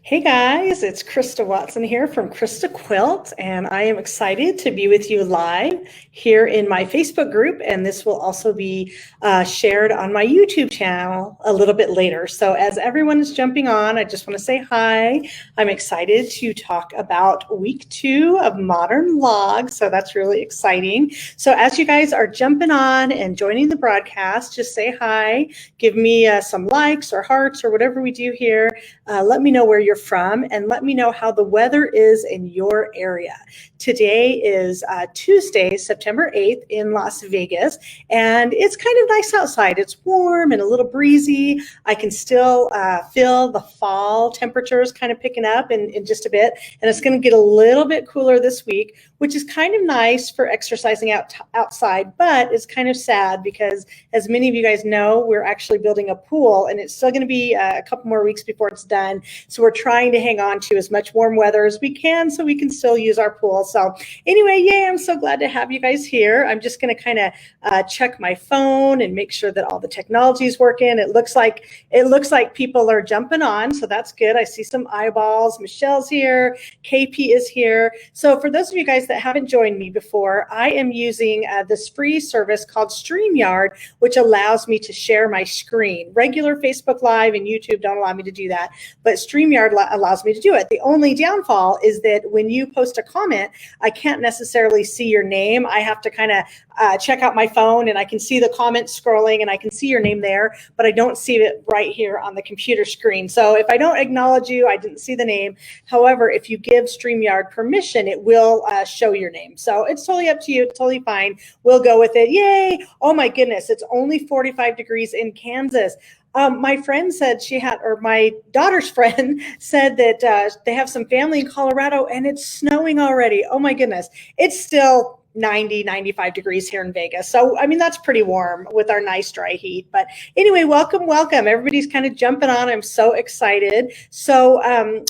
Hey guys, it's Krista Watson here from Krista Quilt, and I am excited to be with you live here in my Facebook group, and this will also be shared on my YouTube channel a little bit later. So as everyone is jumping on, I just want to say hi. I'm excited to talk about week 2 of Modern Log, so that's really exciting. So as you guys are jumping on and joining the broadcast, just say hi, give me some likes or hearts or whatever we do here. Let me know where you're from and let me know how the weather is in your area. Today is Tuesday, September 8th in Las Vegas, and it's kind of nice outside. It's warm and a little breezy. I can still feel the fall temperatures kind of picking up in just a bit, and it's going to get a little bit cooler this week, which is kind of nice for exercising outside, but it's kind of sad because, as many of you guys know, we're actually building a pool, and it's still going to be a couple more weeks before it's done. So we're trying to hang on to as much warm weather as we can so we can still use our pool. So anyway, yay, I'm so glad to have you guys here. I'm just going to kind of check my phone and make sure that all the technology is working. It looks like people are jumping on, so that's good. I see some eyeballs. Michelle's here. KP is here. So for those of you guys that haven't joined me before, I am using this free service called StreamYard, which allows me to share my screen. Regular Facebook Live and YouTube don't allow me to do that, but StreamYard allows me to do it. The only downfall is that when you post a comment, I can't necessarily see your name. I have to kind of check out my phone, and I can see the comments scrolling and I can see your name there, but I don't see it right here on the computer screen. So if I don't acknowledge you, I didn't see the name. However, if you give StreamYard permission, it will show your name. So it's totally up to you. It's totally fine. We'll go with it. Yay. Oh my goodness. It's only 45 degrees in Kansas. My friend said my daughter's friend said that they have some family in Colorado and it's snowing already. Oh my goodness. It's still 90, 95 degrees here in Vegas. So, I mean, that's pretty warm with our nice dry heat. But anyway, welcome. Everybody's kind of jumping on. I'm so excited. So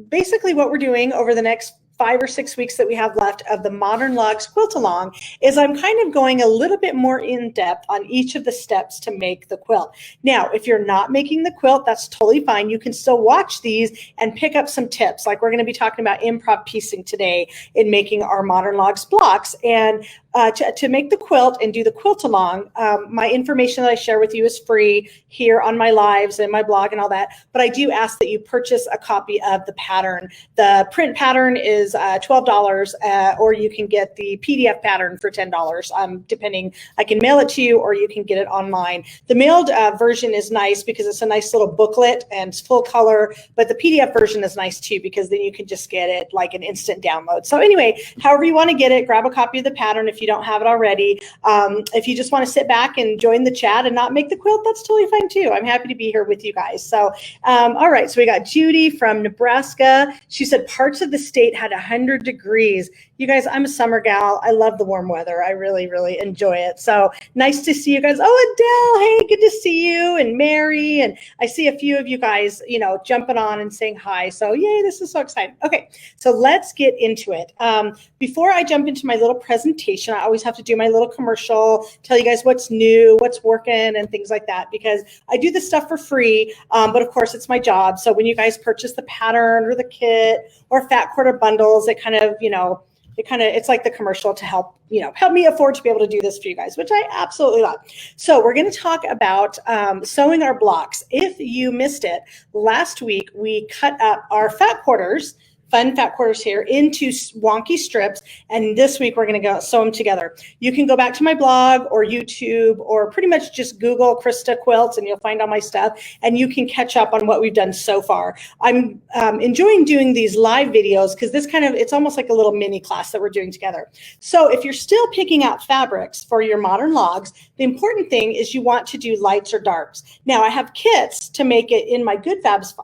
basically what we're doing over the next 5 or 6 weeks that we have left of the Modern Logs Quilt Along is I'm kind of going a little bit more in depth on each of the steps to make the quilt. Now, if you're not making the quilt, that's totally fine. You can still watch these and pick up some tips. Like we're going to be talking about improv piecing today in making our Modern Logs blocks. And to make the quilt and do the quilt along, my information that I share with you is free here on my lives and my blog and all that. But I do ask that you purchase a copy of the pattern. The print pattern is $12, or you can get the PDF pattern for $10, depending. I can mail it to you, or you can get it online. The mailed version is nice because it's a nice little booklet and it's full color, but the PDF version is nice too because then you can just get it like an instant download. So anyway, however you want to get it, grab a copy of the pattern if you don't have it already. If you just want to sit back and join the chat and not make the quilt, that's totally fine too. I'm happy to be here with you guys. So, all right. So we got Judy from Nebraska. She said parts of the state had 100 degrees. You guys, I'm a summer gal. I love the warm weather. I really, really enjoy it. So nice to see you guys. Oh, Adele, hey, good to see you. And Mary, and I see a few of you guys, jumping on and saying hi. So yay, this is so exciting. Okay, so let's get into it. Before I jump into my little presentation, I always have to do my little commercial, tell you guys what's new, what's working, and things like that, because I do this stuff for free, but of course it's my job. So when you guys purchase the pattern or the kit or fat quarter bundles, it kind of, it's like the commercial to help me afford to be able to do this for you guys, which I absolutely love. So we're going to talk about sewing our blocks. If you missed it, last week we cut up our fat quarters, fun fat quarters here, into wonky strips, and this week we're going to go sew them together. You can go back to my blog or YouTube or pretty much just Google Krista Quilts and you'll find all my stuff, and you can catch up on what we've done so far. I'm enjoying doing these live videos because it's almost like a little mini class that we're doing together. So if you're still picking out fabrics for your modern logs, the important thing is you want to do lights or darks. Now I have kits to make it in my Good Vibes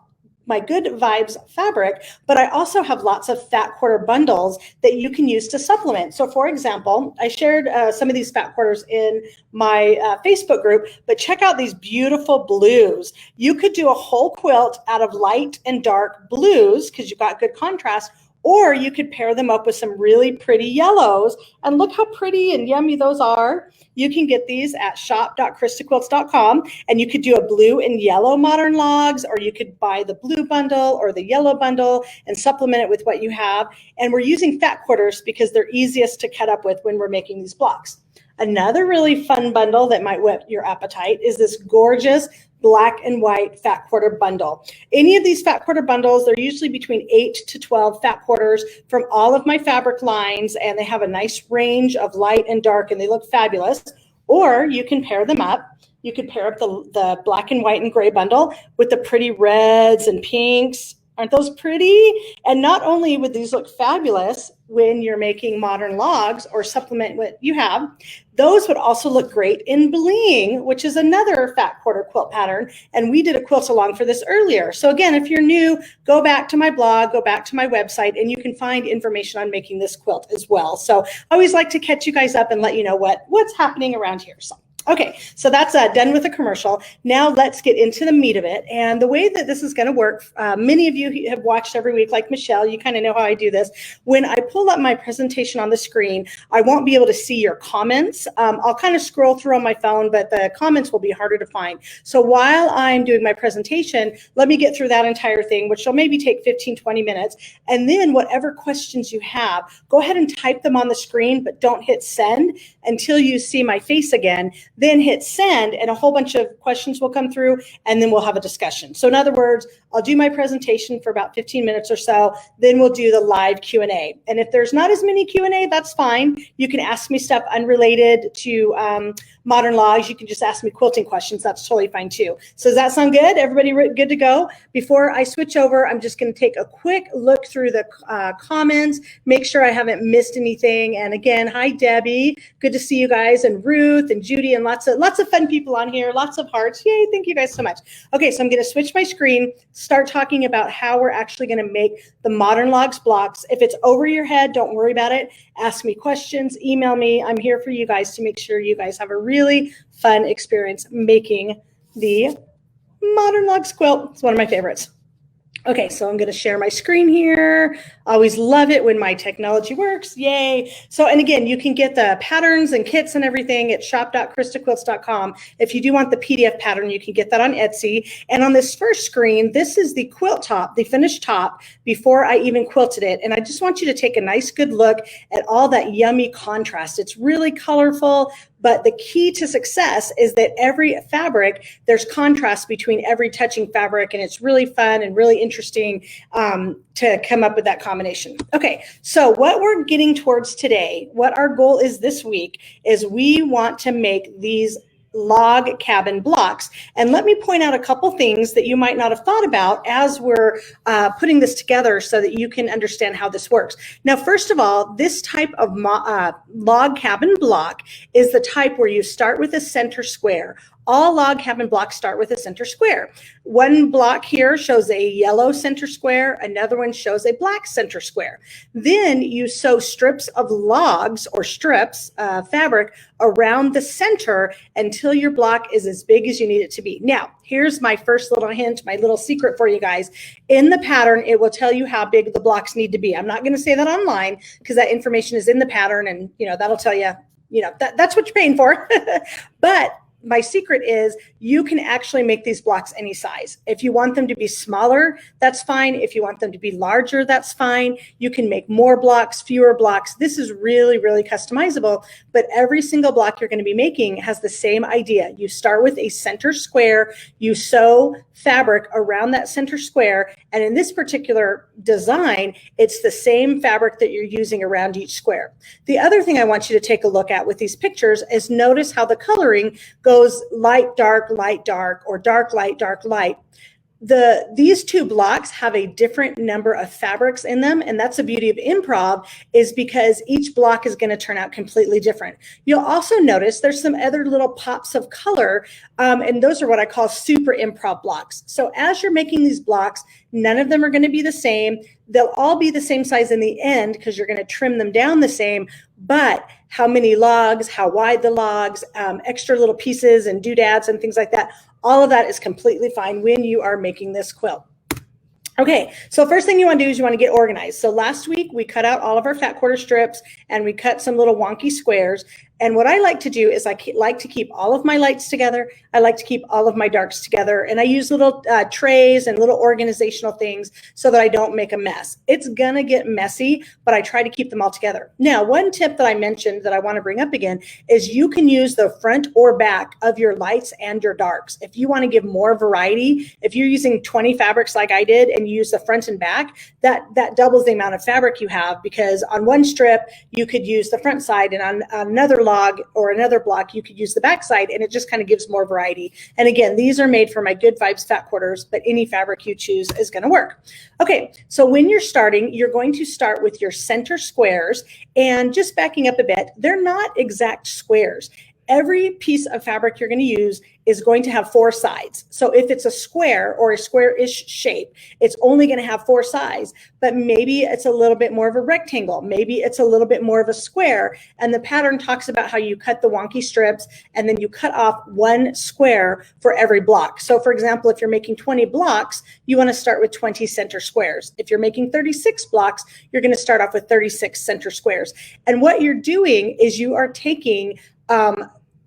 fabric, but I also have lots of fat quarter bundles that you can use to supplement. So for example, I shared some of these fat quarters in my Facebook group, but check out these beautiful blues. You could do a whole quilt out of light and dark blues because you've got good contrast, Or you could pair them up with some really pretty yellows. And look how pretty and yummy those are. You can get these at shop.kristaquilts.com, and you could do a blue and yellow modern logs, or you could buy the blue bundle or the yellow bundle and supplement it with what you have. And we're using fat quarters because they're easiest to cut up with when we're making these blocks. Another really fun bundle that might whet your appetite is this gorgeous black and white fat quarter bundle. Any of these fat quarter bundles, they're usually between 8 to 12 fat quarters from all of my fabric lines, and they have a nice range of light and dark, and they look fabulous. Or you can pair them up. You could pair up the black and white and gray bundle with the pretty reds and pinks. Aren't those pretty? And not only would these look fabulous when you're making modern logs or supplement what you have, those would also look great in bling, which is another fat quarter quilt pattern. And we did a quilt along for this earlier. So again, if you're new, go back to my blog, go back to my website, and you can find information on making this quilt as well. So I always like to catch you guys up and let you know what's happening around here. So. Okay, so that's done with the commercial. Now let's get into the meat of it. And the way that this is going to work, many of you have watched every week, like Michelle, you kind of know how I do this. When I pull up my presentation on the screen, I won't be able to see your comments. I'll kind of scroll through on my phone, but the comments will be harder to find. So while I'm doing my presentation, let me get through that entire thing, which will maybe take 15, 20 minutes. And then whatever questions you have, go ahead and type them on the screen, but don't hit send until you see my face again. Then hit send, and a whole bunch of questions will come through, and then we'll have a discussion. So in other words, I'll do my presentation for about 15 minutes or so, then we'll do the live Q&A. And if there's not as many Q&A, that's fine. You can ask me stuff unrelated to modern logs. You can just ask me quilting questions. That's totally fine too. So does that sound good? Everybody good to go? Before I switch over, I'm just going to take a quick look through the comments, make sure I haven't missed anything. And again, hi, Debbie. Good to see you guys, and Ruth and Judy, and lots of fun people on here, lots of hearts. Yay, thank you guys so much. Okay, so I'm going to switch my screen, start talking about how we're actually going to make the modern logs blocks. If it's over your head, don't worry about it. Ask me questions, email me. I'm here for you guys to make sure you guys have a really fun experience making the modern logs quilt. It's one of my favorites. Okay, so I'm going to share my screen here. Always love it when my technology works. Yay. So, and again, you can get the patterns and kits and everything at shop.kristaquilts.com. If you do want the PDF pattern, you can get that on Etsy. And on this first screen, this is the quilt top, the finished top, before I even quilted it. And I just want you to take a nice good look at all that yummy contrast. It's really colorful. But the key to success is that every fabric, there's contrast between every touching fabric, and it's really fun and really interesting to come up with that combination. Okay, so what we're getting towards today, what our goal is this week, is we want to make these log cabin blocks. And let me point out a couple things that you might not have thought about as we're putting this together so that you can understand how this works. Now, first of all, this type of log cabin block is the type where you start with a center square. All log cabin blocks start with a center square. One block here shows a yellow center square. Another one shows a black center square. Then you sew strips of logs or strips, fabric, around the center until your block is as big as you need it to be. Now, here's my first little hint, my little secret for you guys. In the pattern, it will tell you how big the blocks need to be. I'm not going to say that online because that information is in the pattern, and that'll tell you, that's what you're paying for. But my secret is you can actually make these blocks any size. If you want them to be smaller, that's fine. If you want them to be larger, that's fine. You can make more blocks, fewer blocks. This is really, really customizable, but every single block you're going to be making has the same idea. You start with a center square, you sew fabric around that center square, and in this particular design, it's the same fabric that you're using around each square. The other thing I want you to take a look at with these pictures is notice how the coloring goes light, dark, or dark, light. These two blocks have a different number of fabrics in them, and that's the beauty of improv, is because each block is going to turn out completely different. You'll also notice there's some other little pops of color, and those are what I call super improv blocks. So as you're making these blocks, none of them are going to be the same. They'll all be the same size in the end because you're going to trim them down the same, but how many logs, how wide the logs, extra little pieces and doodads and things like that, all of that is completely fine when you are making this quilt. Okay, so first thing you want to do is you want to get organized. So last week we cut out all of our fat quarter strips and we cut some little wonky squares. And what I like to do is I like to keep all of my lights together. I like to keep all of my darks together. And I use little trays and little organizational things so that I don't make a mess. It's going to get messy, but I try to keep them all together. Now, one tip that I mentioned that I want to bring up again is you can use the front or back of your lights and your darks. If you want to give more variety, if you're using 20 fabrics like I did and you use the front and back, that doubles the amount of fabric you have, because on one strip, you could use the front side, and on another log or another block, you could use the back side, and it just kind of gives more variety. And again, these are made for my Good Vibes fat quarters, but any fabric you choose is going to work. Okay, so when you're starting, you're going to start with your center squares, and just backing up a bit, they're not exact squares. Every piece of fabric you're going to use is going to have 4 sides. So if it's a square or a square-ish shape, it's only going to have 4 sides, but maybe it's a little bit more of a rectangle. Maybe it's a little bit more of a square. And the pattern talks about how you cut the wonky strips and then you cut off 1 square for every block. So for example, if you're making 20 blocks, you want to start with 20 center squares. If you're making 36 blocks, you're going to start off with 36 center squares. And what you're doing is you are taking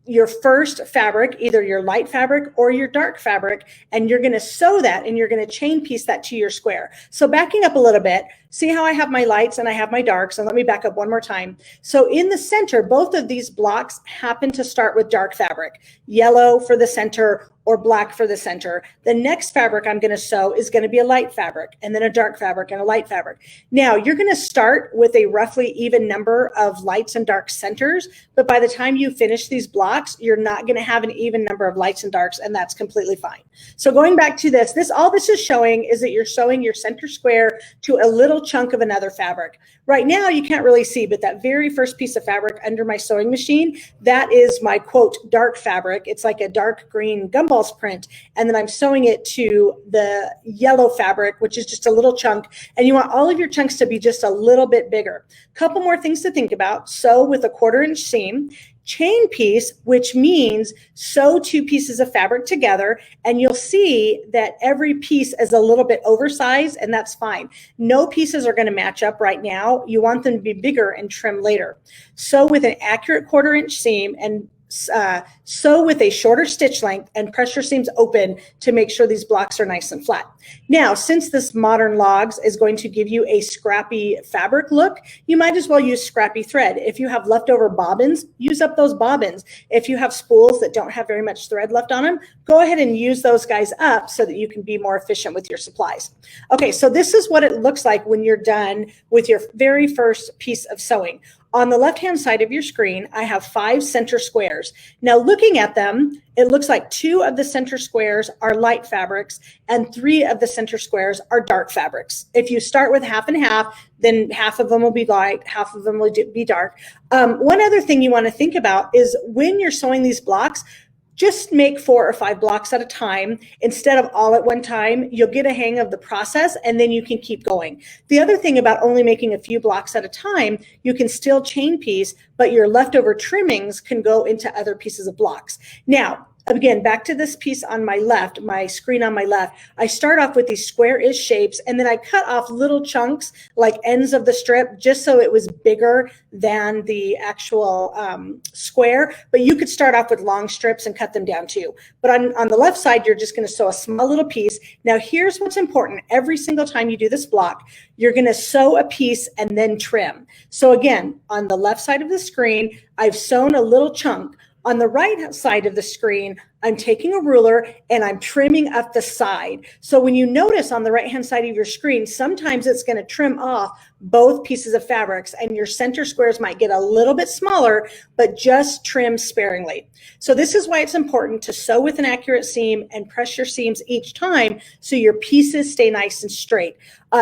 your first fabric, either your light fabric or your dark fabric, and you're going to sew that and you're going to chain piece that to your square. So backing up a little bit, see how I have my lights and I have my darks, and let me back up one more time. So in the center, both of these blocks happen to start with dark fabric, yellow for the center or black for the center. The next fabric I'm going to sew is going to be a light fabric, and then a dark fabric and a light fabric. Now you're going to start with a roughly even number of lights and dark centers, but by the time you finish these blocks, you're not going to have an even number of lights and darks, and that's completely fine. So going back to this, all this is showing is that you're sewing your center square to a little chunk of another fabric. Right now you can't really see, but that very first piece of fabric under my sewing machine, that is my quote dark fabric. It's like a dark green gumballs print, and then I'm sewing it to the yellow fabric, which is just a little chunk, and you want all of your chunks to be just a little bit bigger. Couple more things to think about. Sew with a 1/4 inch seam. Chain piece, which means sew 2 pieces of fabric together, and you'll see that every piece is a little bit oversized, and that's fine. No pieces are going to match up right now. You want them to be bigger and trim later. Sew with an accurate 1/4 inch seam, and sew with a shorter stitch length, and press your seams open to make sure these blocks are nice and flat. Now, since this modern logs is going to give you a scrappy fabric look, you might as well use scrappy thread. If you have leftover bobbins, use up those bobbins. If you have spools that don't have very much thread left on them, go ahead and use those guys up so that you can be more efficient with your supplies. Okay, so this is what it looks like when you're done with your very first piece of sewing. On the left-hand side of your screen, I have 5 center squares. Now looking at them, it looks like 2 of the center squares are light fabrics and 3 of the center squares are dark fabrics. If you start with half and half, then half of them will be light, half of them will be dark. One other thing you want to think about is when you're sewing these blocks, just make 4 or 5 blocks at a time instead of all at one time. You'll get a hang of the process, and then you can keep going. The other thing about only making a few blocks at a time, you can still chain piece, but your leftover trimmings can go into other pieces of blocks. Now, again, back to this piece on my left, my screen on my left, I start off with these square-ish shapes, and then I cut off little chunks like ends of the strip just so it was bigger than the actual square. But you could start off with long strips and cut them down too. But on the left side, you're just going to sew a small little piece. Now here's what's important. Every single time you do this block, you're going to sew a piece and then trim. So again, on the left side of the screen, I've sewn a little chunk. On the right side of the screen, I'm taking a ruler and I'm trimming up the side. So when you notice on the right-hand side of your screen, sometimes it's going to trim off both pieces of fabrics, and your center squares might get a little bit smaller, but just trim sparingly. So this is why it's important to sew with an accurate seam and press your seams each time so your pieces stay nice and straight.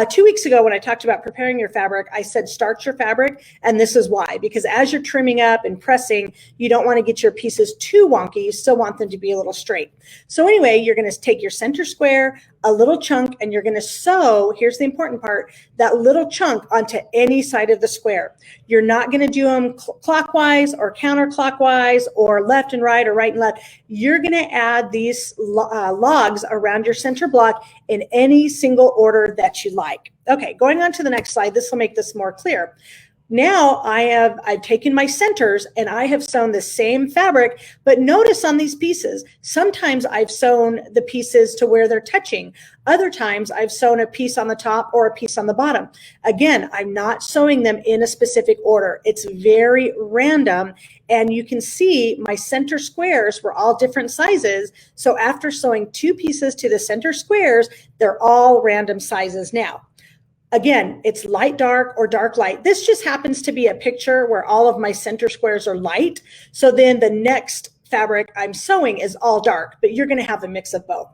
2 weeks ago, when I talked about preparing your fabric, I said start your fabric, and this is why. Because as you're trimming up and pressing, you don't want to get your pieces too wonky. You still want them to be be a little straight. So anyway, you're going to take your center square, a little chunk, and you're going to sew, here's the important part, that little chunk onto any side of the square. You're not going to do them clockwise or counterclockwise or left and right or right and left. You're going to add these logs around your center block in any single order that you like. Okay, going on to the next slide. This will make this more clear. Now I've taken my centers and I have sewn the same fabric, but notice on these pieces, sometimes I've sewn the pieces to where they're touching. Other times I've sewn a piece on the top or a piece on the bottom. Again, I'm not sewing them in a specific order. It's very random. And you can see my center squares were all different sizes. So after sewing 2 pieces to the center squares, they're all random sizes now. Again, it's light dark or dark light. This just happens to be a picture where all of my center squares are light. So then the next fabric I'm sewing is all dark, but you're going to have a mix of both.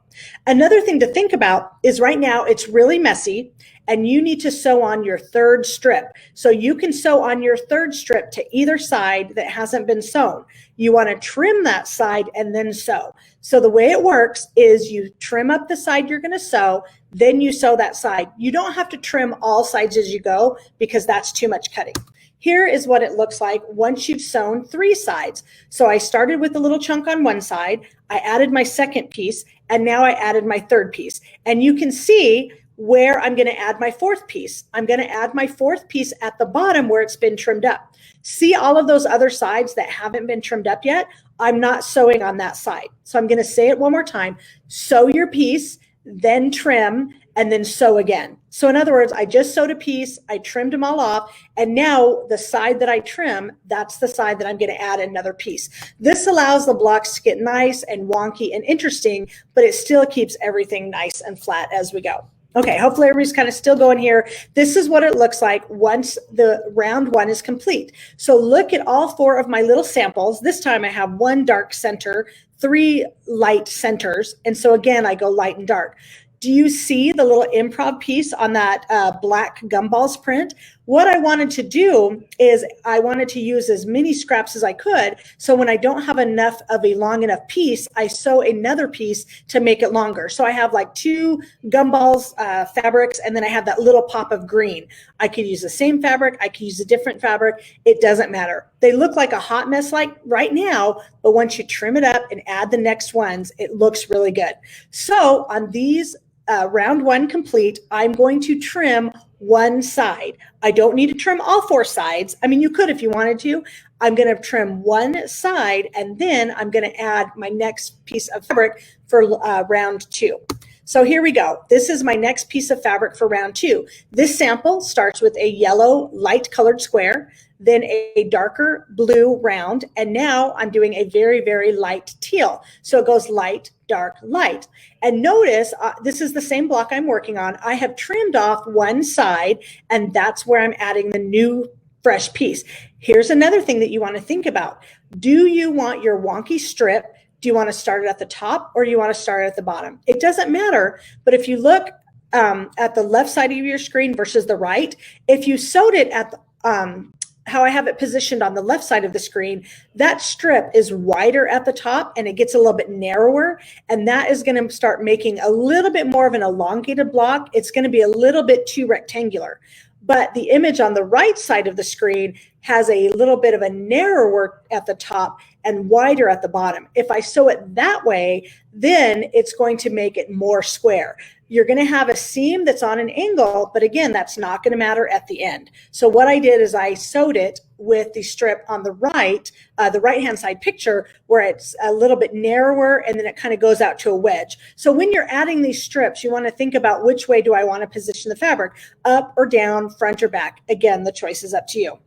Another thing to think about is right now it's really messy and you need to sew on your 3rd strip. So you can sew on your 3rd strip to either side that hasn't been sewn. You want to trim that side and then sew. So the way it works is you trim up the side you're going to sew, then you sew that side. You don't have to trim all sides as you go because that's too much cutting. Here is what it looks like once you've sewn 3 sides. So I started with a little chunk on one side, I added my 2nd piece, and now I added my 3rd piece. And you can see where I'm going to add my 4th piece. I'm going to add my 4th piece at the bottom where it's been trimmed up. See all of those other sides that haven't been trimmed up yet? I'm not sewing on that side. So I'm going to say it one more time. Sew your piece, then trim, and then sew again. So in other words, I just sewed a piece, I trimmed them all off, and now the side that I trim, that's the side that I'm going to add another piece. This allows the blocks to get nice and wonky and interesting, but it still keeps everything nice and flat as we go. Okay, hopefully everybody's kind of still going here. This is what it looks like once the round 1 is complete. So look at all 4 of my little samples. This time I have 1 dark center, 3 light centers. And so again, I go light and dark. Do you see the little improv piece on that black gumballs print? What I wanted to do is I wanted to use as many scraps as I could. So when I don't have enough of a long enough piece, I sew another piece to make it longer. So I have like 2 gumballs fabrics, and then I have that little pop of green. I could use the same fabric. I could use a different fabric. It doesn't matter. They look like a hot mess like right now, but once you trim it up and add the next ones, it looks really good. So on these round 1 complete, I'm going to trim 1 side. I don't need to trim all 4 sides. I mean, you could if you wanted to. I'm going to trim 1 side, and then I'm going to add my next piece of fabric for round 2. So here we go. This is my next piece of fabric for round 2. This sample starts with a yellow light colored square, then a darker blue round, and now I'm doing a very, very light teal. So it goes light, dark, light. And notice this is the same block I'm working on. I have trimmed off 1 side, and that's where I'm adding the new fresh piece. Here's another thing that you want to think about. Do you want your wonky strip? Do you want to start it at the top or do you want to start it at the bottom? It doesn't matter, but if you look at the left side of your screen versus the right, if you sewed it at the, how I have it positioned on the left side of the screen, that strip is wider at the top and it gets a little bit narrower, and that is going to start making a little bit more of an elongated block. It's going to be a little bit too rectangular. But the image on the right side of the screen has a little bit of a narrower at the top and wider at the bottom. If I sew it that way, then it's going to make it more square. You're going to have a seam that's on an angle, but again, that's not going to matter at the end. So what I did is I sewed it with the strip on the right-hand side picture where it's a little bit narrower and then it kind of goes out to a wedge. So when you're adding these strips, you want to think about which way do I want to position the fabric, up or down, front or back. Again, the choice is up to you.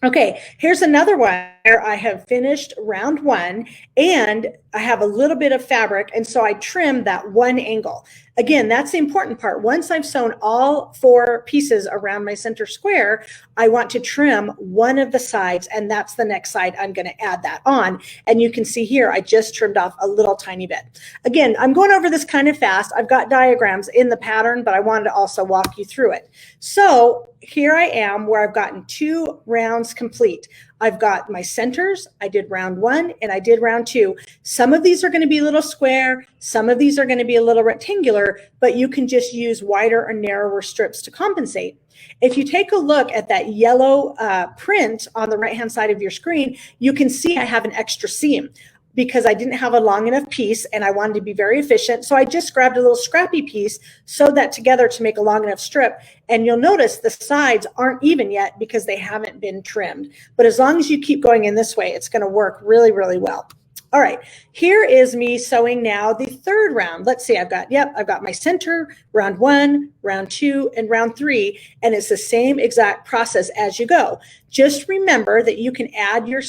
Okay, here's another one where I have finished round 1 and I have a little bit of fabric, and so I trimmed that 1 angle. Again, that's the important part. Once I've sewn all 4 pieces around my center square, I want to trim 1 of the sides, and that's the next side I'm going to add that on. And you can see here, I just trimmed off a little tiny bit. Again, I'm going over this kind of fast. I've got diagrams in the pattern, but I wanted to also walk you through it. So here I am where I've gotten 2 rounds complete. I've got my centers. I did round 1 and I did round 2. Some of these are going to be a little square. Some of these are going to be a little rectangular, but you can just use wider or narrower strips to compensate. If you take a look at that yellow print on the right-hand side of your screen, you can see I have an extra seam because I didn't have a long enough piece and I wanted to be very efficient. So I just grabbed a little scrappy piece, sewed that together to make a long enough strip. And you'll notice the sides aren't even yet because they haven't been trimmed. But as long as you keep going in this way, it's going to work really, really well. All right, here is me sewing now the third round. Let's see, I've got my center, round 1, round 2, and round 3, and it's the same exact process as you go. Just remember that you can add your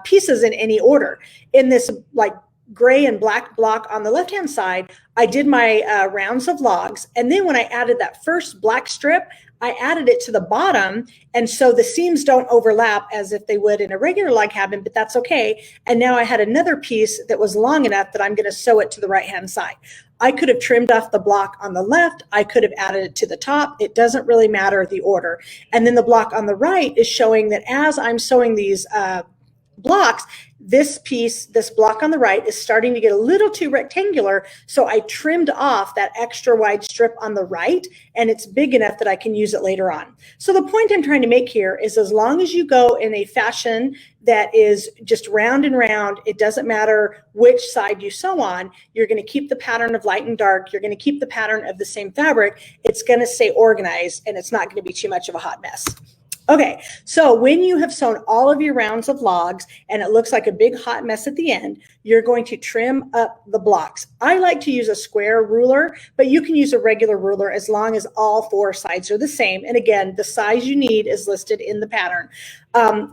pieces in any order. In this like gray and black block on the left-hand side, I did my rounds of logs, and then when I added that first black strip, I added it to the bottom, and so the seams don't overlap as if they would in a regular log cabin, but that's okay. And now I had another piece that was long enough that I'm going to sew it to the right-hand side. I could have trimmed off the block on the left. I could have added it to the top. It doesn't really matter the order. And then the block on the right is showing that as I'm sewing these blocks, this block on the right is starting to get a little too rectangular. So I trimmed off that extra wide strip on the right, and it's big enough that I can use it later on. So the point I'm trying to make here is as long as you go in a fashion that is just round and round, it doesn't matter which side you sew on, you're going to keep the pattern of light and dark. You're going to keep the pattern of the same fabric. It's going to stay organized, and it's not going to be too much of a hot mess. Okay, so when you have sewn all of your rounds of logs and it looks like a big hot mess at the end, you're going to trim up the blocks. I like to use a square ruler, but you can use a regular ruler as long as all 4 sides are the same. And again, the size you need is listed in the pattern.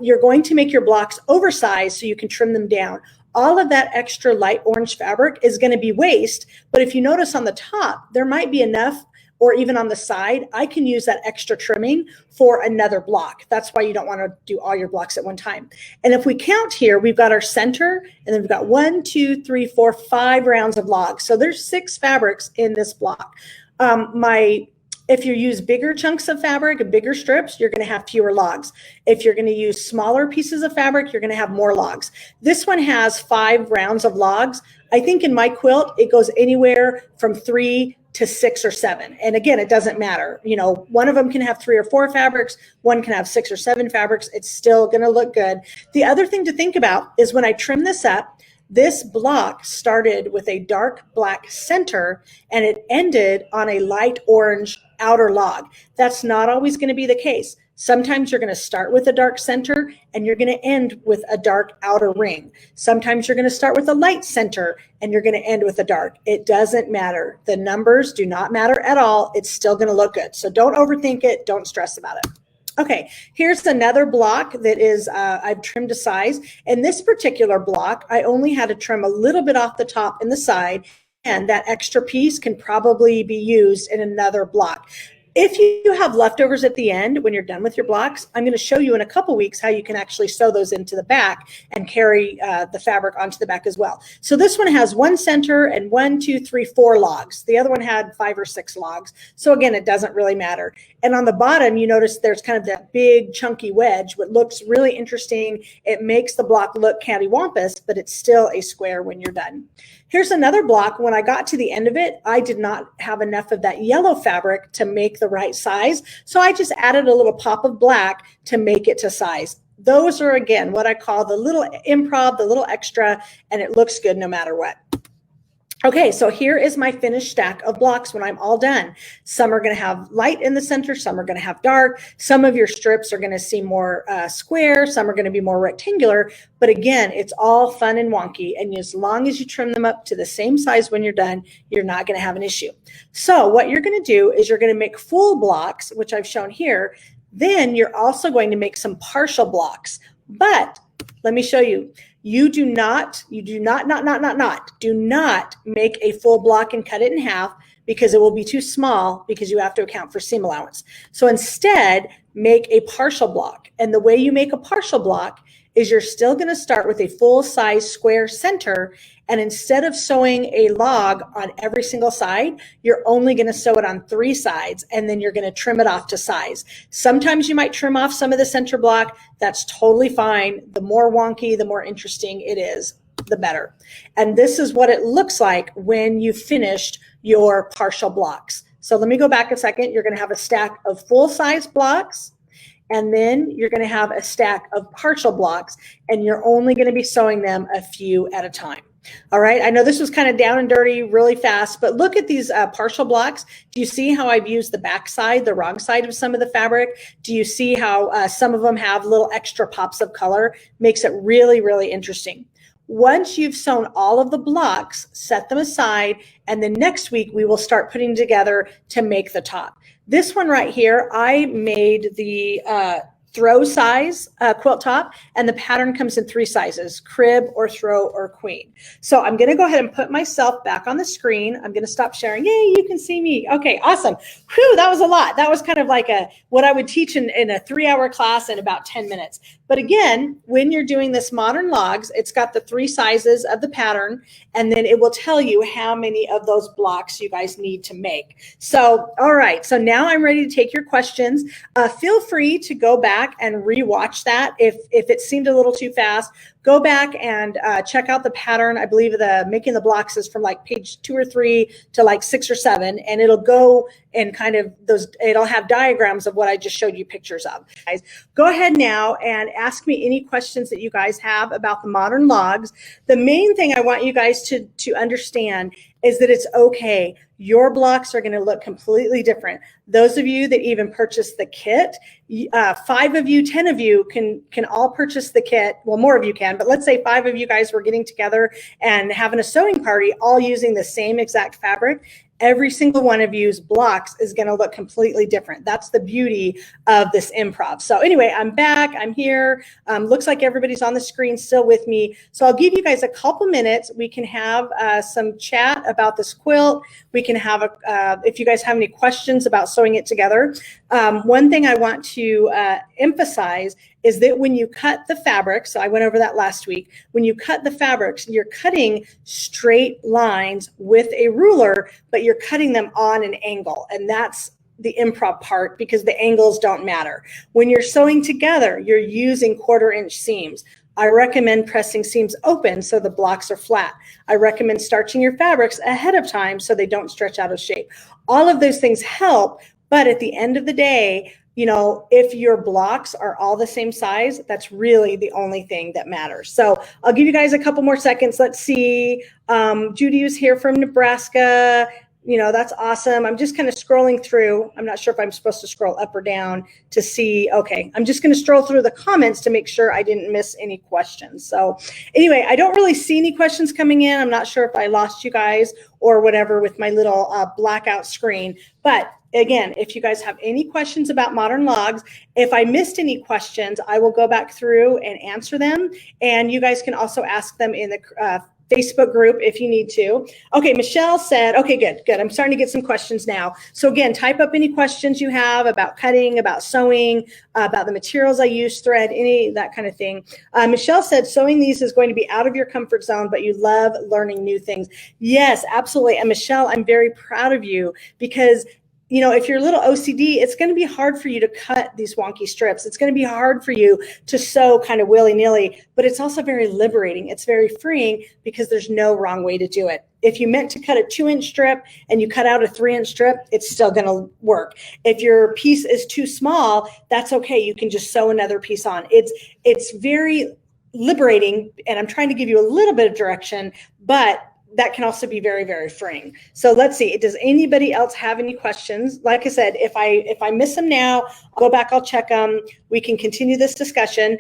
You're going to make your blocks oversized so you can trim them down. All of that extra light orange fabric is going to be waste, but if you notice on the top, there might be enough, or even on the side, I can use that extra trimming for another block. That's why you don't want to do all your blocks at one time. And if we count here, we've got our center, and then we've got 1, 2, 3, 4, 5 rounds of logs. So there's 6 fabrics in this block. If you use bigger chunks of fabric and bigger strips, you're going to have fewer logs. If you're going to use smaller pieces of fabric, you're going to have more logs. This one has 5 rounds of logs. I think in my quilt, it goes anywhere from 3 to 6 or 7. And again, it doesn't matter. You know, one of them can have 3 or 4 fabrics, one can have 6 or 7 fabrics. It's still going to look good. The other thing to think about is when I trim this up, this block started with a dark black center and it ended on a light orange outer log. That's not always going to be the case. Sometimes you're going to start with a dark center and you're going to end with a dark outer ring. Sometimes you're going to start with a light center and you're going to end with a dark. It doesn't matter. The numbers do not matter at all. It's still going to look good. So don't overthink it. Don't stress about it. Okay, here's another block that is, I've trimmed to size. And this particular block, I only had to trim a little bit off the top and the side, and that extra piece can probably be used in another block. If you have leftovers at the end, when you're done with your blocks, I'm going to show you in a couple weeks how you can actually sew those into the back and carry the fabric onto the back as well. So this one has 1 center and 1, 2, 3, 4 logs. The other one had 5 or 6 logs. So again, it doesn't really matter. And on the bottom, you notice there's kind of that big chunky wedge, what looks really interesting. It makes the block look cattywampus, but it's still a square when you're done. Here's another block. When I got to the end of it, I did not have enough of that yellow fabric to make the right size. So I just added a little pop of black to make it to size. Those are, again, what I call the little improv, the little extra, and it looks good no matter what. Okay, so here is my finished stack of blocks when I'm all done. Some are going to have light in the center, some are going to have dark. Some of your strips are going to seem more square, some are going to be more rectangular. But again, it's all fun and wonky. And as long as you trim them up to the same size when you're done, you're not going to have an issue. So what you're going to do is you're going to make full blocks, which I've shown here. Then you're also going to make some partial blocks. But let me show you. Do not make a full block and cut it in half because it will be too small because you have to account for seam allowance. So instead, make a partial block. And the way you make a partial block is you're still going to start with a full size square center. And instead of sewing a log on every single side, you're only going to sew it on 3 sides, and then you're going to trim it off to size. Sometimes you might trim off some of the center block. That's totally fine. The more wonky, the more interesting it is, the better. And this is what it looks like when you finished your partial blocks. So let me go back a second. You're going to have a stack of full-size blocks, and then you're going to have a stack of partial blocks, and you're only going to be sewing them a few at a time. All right, I know this was kind of down and dirty really fast, but look at these partial blocks. Do you see how I've used the back side, the wrong side of some of the fabric? Do you see how some of them have little extra pops of color? Makes it really, really interesting. Once you've sewn all of the blocks, set them aside, and then next week we will start putting together to make the top. This one right here, I made the throw size quilt top, and the pattern comes in 3 sizes: crib or throw or queen. So I'm going to go ahead and put myself back on the screen. I'm going to stop sharing. Yay, you can see me. Okay, awesome. Whew, that was a lot. That was kind of like what I would teach in a 3-hour class in about 10 minutes. But again, when you're doing this modern logs, it's got the 3 sizes of the pattern, and then it will tell you how many of those blocks you guys need to make. So, all right, so now I'm ready to take your questions. Feel free to go back and rewatch that. If it seemed a little too fast, go back and check out the pattern. I believe the making the blocks is from like page 2 or 3 to like 6 or 7, and it'll go and kind of it'll have diagrams of what I just showed you pictures of. Guys, go ahead now and ask me any questions that you guys have about the modern logs. The main thing I want you guys to understand is that it's okay. Your blocks are going to look completely different. Those of you that even purchased the kit, 5 of you, 10 of you can all purchase the kit. Well, more of you can, but let's say 5 of you guys were getting together and having a sewing party, all using the same exact fabric. Every single one of you's blocks is going to look completely different. That's the beauty of this improv. So anyway, I'm back. I'm here. Looks like everybody's on the screen still with me. So I'll give you guys a couple minutes. We can have some chat about this quilt. We can have if you guys have any questions about sewing it together. One thing I want to emphasize is that when you cut the fabric, so I went over that last week, when you cut the fabrics, you're cutting straight lines with a ruler, but you're cutting them on an angle. And that's the improv part, because the angles don't matter. When you're sewing together, you're using 1/4-inch seams. I recommend pressing seams open so the blocks are flat. I recommend starching your fabrics ahead of time so they don't stretch out of shape. All of those things help, but at the end of the day, you know, if your blocks are all the same size, that's really the only thing that matters. So I'll give you guys a couple more seconds. Let's see. Judy is here from Nebraska. You know, that's awesome. I'm just kind of scrolling through. I'm not sure if I'm supposed to scroll up or down to see. Okay, I'm just going to stroll through the comments to make sure I didn't miss any questions. So anyway, I don't really see any questions coming in. I'm not sure if I lost you guys or whatever with my little blackout screen. But again, if you guys have any questions about modern logs, if I missed any questions, I will go back through and answer them. And you guys can also ask them in the Facebook group if you need to. Okay, Michelle said, okay, good. I'm starting to get some questions now. So again, type up any questions you have about cutting, about sewing, about the materials I use, thread, any that kind of thing. Michelle said, sewing these is going to be out of your comfort zone, but you love learning new things. Yes, absolutely. And Michelle, I'm very proud of you, because you know, if you're a little OCD, it's going to be hard for you to cut these wonky strips. It's going to be hard for you to sew kind of willy-nilly, but it's also very liberating. It's very freeing because there's no wrong way to do it. If you meant to cut a 2-inch strip and you cut out a 3-inch strip, it's still going to work. If your piece is too small, that's okay. You can just sew another piece on. It's very liberating, and I'm trying to give you a little bit of direction, but that can also be very, very freeing. So let's see. Does anybody else have any questions? Like I said, if I miss them now, I'll go back, I'll check them. We can continue this discussion.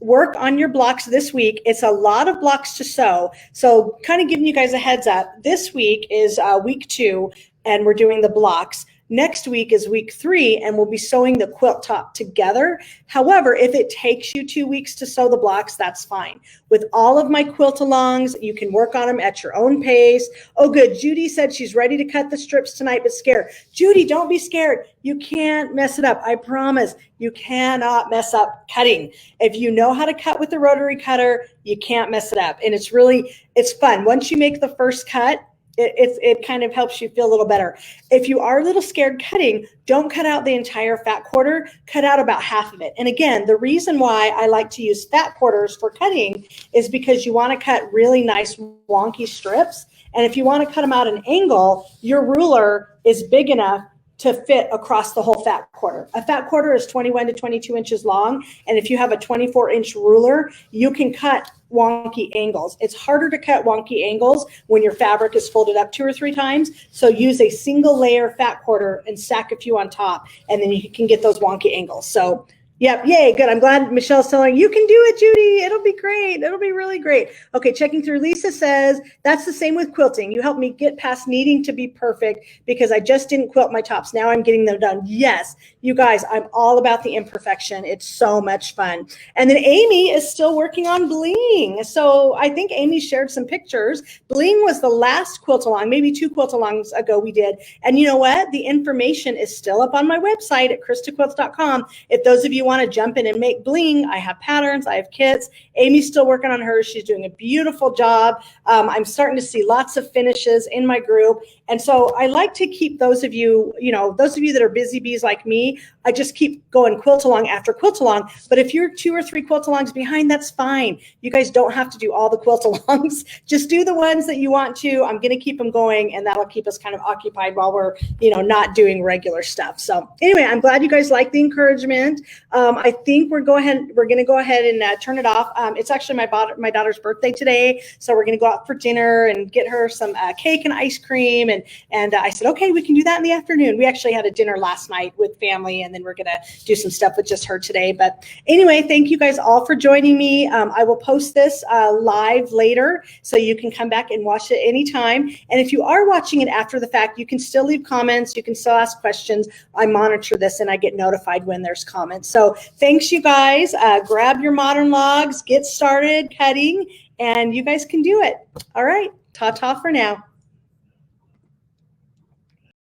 Work on your blocks this week. It's a lot of blocks to sew. So kind of giving you guys a heads up, this week is week 2, and we're doing the blocks. Next week is week 3, and we'll be sewing the quilt top together. However, if it takes you 2 weeks to sew the blocks, that's fine. With all of my quilt-alongs, you can work on them at your own pace. Oh, good. Judy said she's ready to cut the strips tonight, but scared. Judy, don't be scared. You can't mess it up. I promise. You cannot mess up cutting. If you know how to cut with the rotary cutter, you can't mess it up. And it's fun. Once you make the first cut, it kind of helps you feel a little better. If you are a little scared cutting, don't cut out the entire fat quarter, cut out about half of it. And again, the reason why I like to use fat quarters for cutting is because you want to cut really nice wonky strips. And if you want to cut them out an angle, your ruler is big enough to fit across the whole fat quarter. A fat quarter is 21 to 22 inches long. And if you have a 24-inch ruler, you can cut wonky angles. It's harder to cut wonky angles when your fabric is folded up 2 or 3 times. So use a single layer fat quarter and stack a few on top, and then you can get those wonky angles. So yep, yay, good. I'm glad Michelle's telling you can do it, Judy. It'll be great. It'll be really great. Okay, checking through. Lisa says, that's the same with quilting. You helped me get past needing to be perfect because I just didn't quilt my tops. Now I'm getting them done. Yes, you guys, I'm all about the imperfection. It's so much fun. And then Amy is still working on bling. So I think Amy shared some pictures. Bling was the last quilt along, maybe 2 quilt alongs ago we did. And you know what? The information is still up on my website at kristaquilts.com. If those of you want to jump in and make bling, I have patterns, I have kits. Amy's still working on hers. She's doing a beautiful job. I'm starting to see lots of finishes in my group. And so I like to keep those of you, those of you that are busy bees like me, I just keep going quilt along after quilt along. But if you're 2 or 3 quilt alongs behind, that's fine. You guys don't have to do all the quilt alongs. Just do the ones that you want to. I'm going to keep them going, and that'll keep us kind of occupied while we're, not doing regular stuff. So anyway, I'm glad you guys like the encouragement. I think we're going to go ahead and turn it off. It's actually my daughter's birthday today, so we're going to go out for dinner and get her some cake and ice cream. And I said, okay, we can do that in the afternoon. We actually had a dinner last night with family, and then we're going to do some stuff with just her today. But anyway, thank you guys all for joining me. I will post this live later, so you can come back and watch it anytime. And if you are watching it after the fact, you can still leave comments. You can still ask questions. I monitor this, and I get notified when there's comments. So thanks, you guys. Grab your modern logs, get started cutting, and you guys can do it. All right. Ta-ta for now.